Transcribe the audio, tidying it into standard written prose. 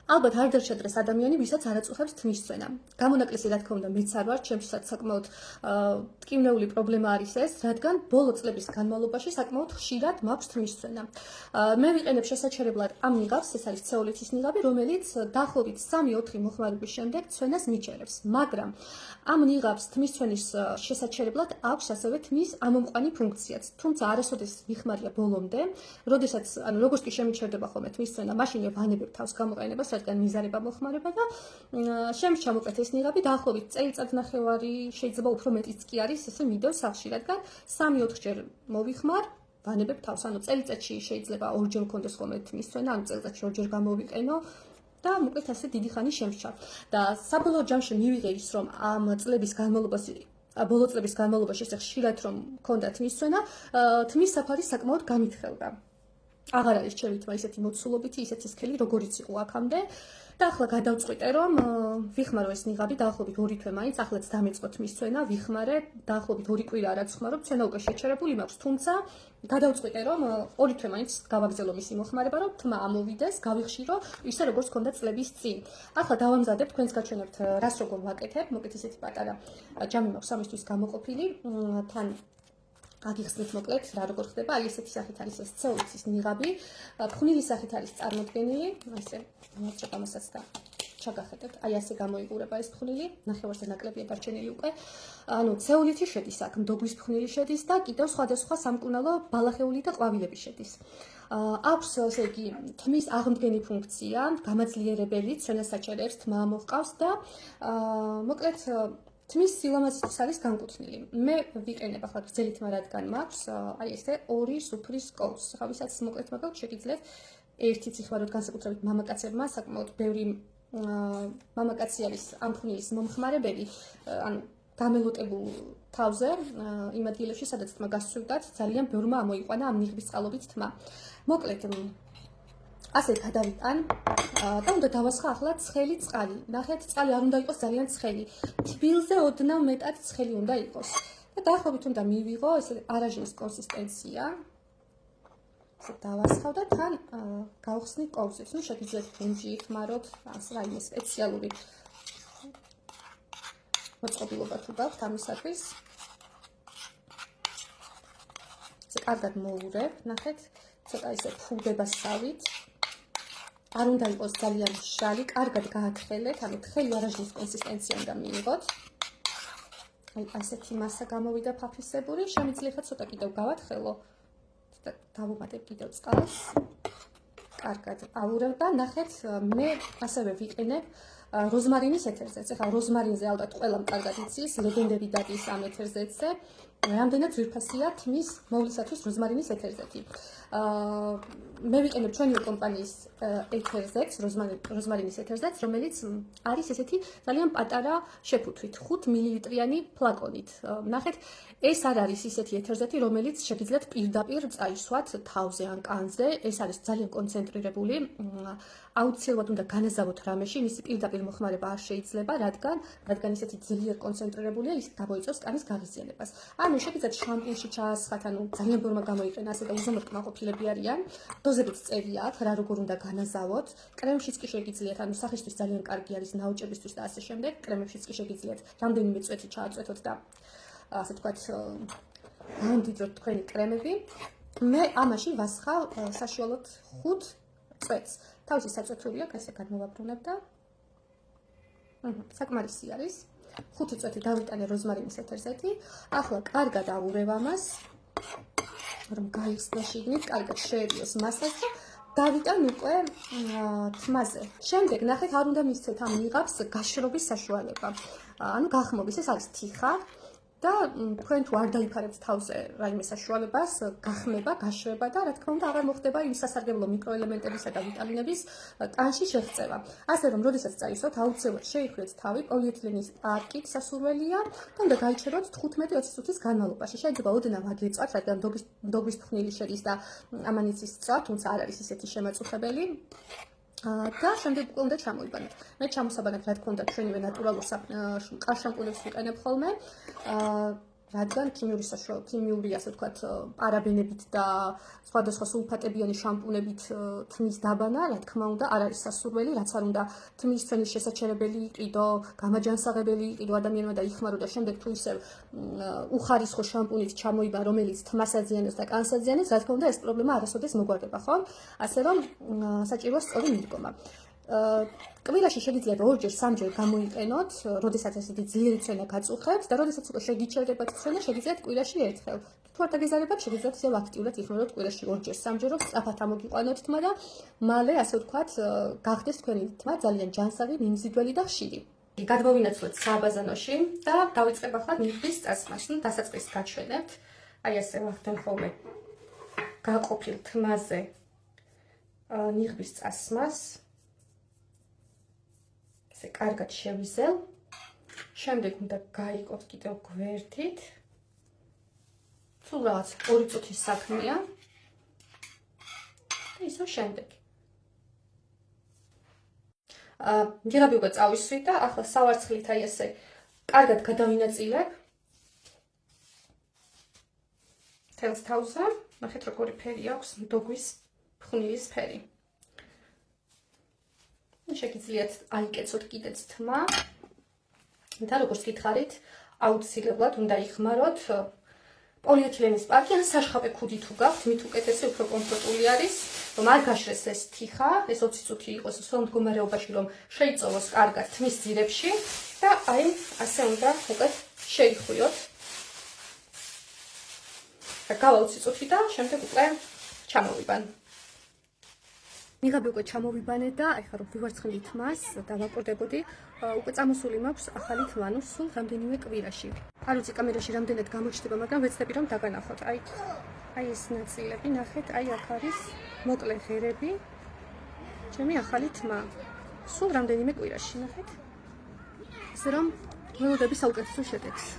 ალბათ არ დარჩა ადამიანი, ვისაც არ აწუხებს თმის წვენა. გამონაკლისი რა თქმა უნდა მეც არ ვარ, ჩემთვისაც საკმაოდ ტკივნეული პრობლემა არის ეს, რადგან ბოლო წლების განმავლობაში საკმაოდ ხშირად მაქვს თმის წვენა. მე ვიყენებ შესაჩერებლად ამ ნიღაბს, ეს არის ცეოლითის ნიღაბი, რომელიც დაახლოებით 3-4 მოხმარების შემდეგ ცვენას მიჩერებს, მაგრამ ამ ნიღაბს თმის წვენის შესაჩერებლად აქვს ასევე თმის ამომყვანი ფუნქციაც. თუმცა არასოდეს მიხმარია ბოლომდე, როდესაც როგორც კი შემიჩერდება ხოლმე თმის წვენა, მაშინვე ვანებებ თავს გამოყენებას, რადგან მიზარება მოხმარება და შემჩა მოკეთ ეს ნიღაბი დაახლოებით წელიწად-ნახევარი, შეიძლება უფრო მეტიც კი არის, ესე მიდევ სახლში, რადგან 3-4 ჯერ მოვიხმარ, ვანებებ თავს, ანუ წელიწადში შეიძლება ორჯერ მქონდეს ხოლმე თმის წვენა, ანუ წელიწადში ორჯერ გამოვიყენო და მოკეთ ასე დიდი ხანი შემჩა. და საბოლოო ჯამში მივიღე ის, რომ ამ წლების განმავლობაში ბოლო წლების განმავლობაში ესე ხშირად რომ მქონდა თმის წვენა, თმის საფარი საკმაოდ გამითხელდა. აღარ არის ჩემი თმა ისეთი მოცულობითი, ისეთი სქელი, როგორიც იყო აქამდე. და ახლა გადავწყვიტე, რომ ვიხმარო ეს ნიღაბი დაახლოებით 2 თვე მაინც, ახლაც დამეწყო თმის წვენა, ვიხმარე, დაახლოებით 2 კვირა რაც ვხმარობ, წვენა უკვე შეჩერებული მაქვს, თუმცა გადავწყვიტე, რომ 2 თვე მაინც გავაგრძელო მისი მოხმარება, რომ თმა ამოვიდეს, გავიხშირო, ისე როგორც ჰქონდა წლების წინ. ახლა დავამზადებ, თქვენს გაჩვენებთ, რას როგორ ვაკეთებ, მოკეთ ესეთი პატარა ჯამი მაქვს ამისთვის გამოყოფილი, თან აგიხსნით მოკლედ რა როგორ ხდება, აი ესეთი სახით არის ეს ცეოლითის ნიღაბი, ფხვნილის სახით არის წარმოდგენილი, ესე მოაწყობ ამასაც და ჩაგახედებთ, აი ასე გამოიყურება ეს ფხვნილი, ნახევარზე ნაკლებია დარჩენილი უკვე. ანუ ცეოლითი შედის აქ, მდოგვის ფხვნილი შედის და კიდევ სხვადასხვა სამკურნალო ბალახეული და ყვავილები შედის. აქვს ესე იგი თმის აღმდგენი ფუნქცია, გამაძლიერებელი, ცვენას აჭერებს, თმა მოჰყავს და მოკლედ თმის სილამაზისთვის არის განკუთვნილი. მე ვიყენებ ახლა გრძელი თმა რადგან მაქვს, აი ესე 2 სუფრის კოვს. ახლა ვისაც მოკლედ მაგალ შეგიძლიათ ერთი ციხვაროთ განსაკუთრებით მამაკაცებმა, საკმაოდ ბევრი მამაკაცი არის ამ ფხვნილის მომხმარებელი, ანუ გამელუტებულ თავზე, იმ ადგილებში, სადაც თმა გასცვივდათ, ძალიან ბევრმა ამოიყვანა ამ ნიღბის წყალობით თმა. მოკლედ ასე გადავიტან და უნდა დავასხა ახლა ცხელი წყალი. ნახეთ, წყალი არ უნდა იყოს ძალიან ცხელი. თბილზე ოდნავ მეტად ცხელი უნდა იყოს. და დაახლოებით უნდა მივიღო ესე არაჟნის კონსისტენცია. ესე დავასხავ და თან გავხსნი კოვზებს. ნუ შეგიძლიათ ბუნჯი იხმაროთ, რაიმე სპეციალური მოწყობილობა თუ გაქვთ ამისათვის. ესე კარგად მოვურებ, ნახეთ, ცოტა ესე ფუდება სავით. არ უნდა იყოს ძალიან მშრალი, კარგად გაათხელეთ, ანუ თხელი არაჟნის კონსისტენცია უნდა მიიღოთ. აი ასეთი მასა გამოვიდა ფაფისებური, შემიძლია ცოტა კიდევ გავათხელო. და დავუმატებ კიდევ წყალს. კარგად ავურებ და ნახეთ, მე ასევე ვიყენებ როზმარინის ეთერზეც. ეხლა როზმარინზე ალბათ ყველამ კარგად იცის, ლეგენდები დადის ამ ეთერზეთზე. რამდენად ძვირფასია თმის მოვლისათვის როზმარინის ეთერზეთი. მე ვიყენებ ჩვენი კომპანიის ეთერზეთს, როზმარინის ეთერზეთს, რომელიც არის ესეთი ძალიან პატარა შეფუთვით, 5 მილilitrიანი ფლაკონით. ნახეთ, ეს არ არის ისეთი ეთერზეთი, რომელიც შეგიძლიათ პირდაპირ წაისვათ თავზე ან კანზე, ეს არის ძალიან კონცენტრირებული. აუცილებლად უნდა განაზავოთ რამეში, მისი პირდაპირ მოხმარება არ შეიძლება, რადგან ისეთი ძლიერ კონცენტრირებულია, ის გამოიწვევს კანის გაღიზიანებას. ანუ შეგიძლიათ შამპუნში ჩაასხათ, ანუ ძალიან ბევრმა გამოიყენა, ასე და უზომოდ კმაყოფილები არიან. დოზებით წერია აქ, რა როგორ უნდა განაზავოთ. კრემშიც კი შეგიძლიათ, ანუ სახისთვის ძალიან კარგი არის ნაოჭებისთვის და ასე შემდეგ. კრემებშიც კი შეგიძლიათ რამდენიმე წვეთი ჩააწვეთოთ და ასე თქვათ, გამდიდროთ თქვენი კრემები. მე ამაში ვასხავ საშუალოდ 5 წვეთს. თავისი საწვეთური აქვს, ესე გადმოვაბრუნებ და საკმარისი არის. 5 წვეთი დავიტანე როზმარინის ეთერზეთი. ახლა კარგად ავურევ ამას, რომ გაიხსნა შიგნით, კარგად შეერიოს მასას და დავიტან უკვე თმაზე. შემდეგ ნახეთ, არ უნდა მისცეთ ამ ნიღაბს გაშრობის საშუალება. ანუ გახმობის, ეს არის თიხა. და თქვენ თუ არ დაიფარებთ თავზე რაიმე საშუალებას, გახმება, გაშრება და რა თქმა უნდა აღარ მოხდება იმ სასარგებლო მიკროელემენტებისა და ვიტამინების ტანში შეღწევა. ასე რომ, როდესაც წაისვათ, აუცილებლად შეიხვიეთ თავი პოლიეთილენის პარკით სასურველია და უნდა გაიჩეროთ 15-20 წუთის განმავლობაში. შეიძლება ოდნავ აგეწვათ, რადგან მდოგვის ფხვნილი შედის და ამან იცის წვა, თუმცა არ არის ისეთი შემაწუხებელი. და შემდეგ უკვე უნდა ჩამოიბანოთ. მე ჩამოსაბანებ, რა თქმა უნდა, ჩვენივე ნატურალურ ყარშამკურებს ვიყენებ ხოლმე. რადგან ქიმიური ასე ვთქვათ, პარაბენებით და სხვადასხვა სულფატებიანი შამპუნებით თმის დაბანა, რა თქმა უნდა, არ არის სასურველი, რაც არ უნდა თმის ცვენის შესაჩერებელი იყიდო, გამაჯანსაღებელი იყიდო ადამიანმა და იხმარო და შემდეგ თუ ისევ უხარისხო შამპუნით ჩამოიბა, რომელიც თმას აზიანებს და კანს აზიანებს, რა თქმა უნდა, ეს პრობლემა არასოდეს მოგვარდება, ხო? ასე რომ საჭიროა სწორი მიდგომა. კვირაში შეგიძლიათ 2-ჯერ 3-ჯერ გამოიყენოთ, როდესაც ესეთი ძლიერი ცვენა გაწუხებთ და როდესაც უკვე შეგიჩერდებათ ცვენა, შეგიძლიათ კვირაში ერთხელ. თუ არ დაგეზარებათ, შეგიძლიათ ისევ აქტიურად იხმაროთ კვირაში 2-ჯერ 3-ჯერ, რომ სწრაფად ამოგიყვანოთ თმა და მალე, ასე ვთქვათ, გახდეს თქვენი თმა ძალიან ჯანსაღი, მიმზიდველი და ხშირი. გადმოვინაცვლეთ სააბაზანოში და დავიწყებ ახლა ნიღბის წასვლას. დასაწყისს გაჩვენებთ. აი ასე ვახდენ ხოლმე გაყოფილ თმაზე ნიღბის წასვლას. ესე კარგად შევიზელ. შემდეგ უნდა გაიყოთ კიდევ გვერდით. სულ რაღაც 2 წუთის საქმეა. და ისევ შემდეგ. ნიღაბი უკვე წავისვით და ახლა სავარცხლით აი ესე კარგად გადავინაწილებ. თელს თავზე, ნახეთ როგორი ფერი აქვს, მდოგვის ფხვნილის ფერი. შეგიძლიათ აიკეცოთ კიდეც თმა და როგორც გითხარით, აუცილებლად უნდა იხმაროთ პოლიეთილენის პაკი ან საშხაპე ქუდი თუ გაქვთ, მით უკეთესი, უფრო კომფორტული არის, რომ არ გაშრეს ეს თიხა, ეს 20 წუთი იყოს სულ მდგომარეობაში, რომ შეიწოვოს კარგად თმის ძირებში და აი ასე უნდა უკეთ შეიხვიოთ. გავა 20 წუთი და შემდეგ უკვე ჩამოვიბან. ნიღაბი უკვე ჩამოვიბანე და ახლა რომ ვივარცხნილ თმას და ვაკვირდებოდი, უკვე წამოსული მაქვს ახალი თმა, ნუ სულ რამდენიმე კვირაში. არ ვიცი კამერაში რამდენად გამოჩნდება, მაგრამ ვეცდები რომ დაგანახოთ. აი ეს ნაწილები, ნახეთ, აი აქ არის მოკლე ღერები. ჩემი ახალი თმა. სულ რამდენიმე კვირაში, ნახეთ. ასე რომ ველოდები საუკეთესო შედეგს.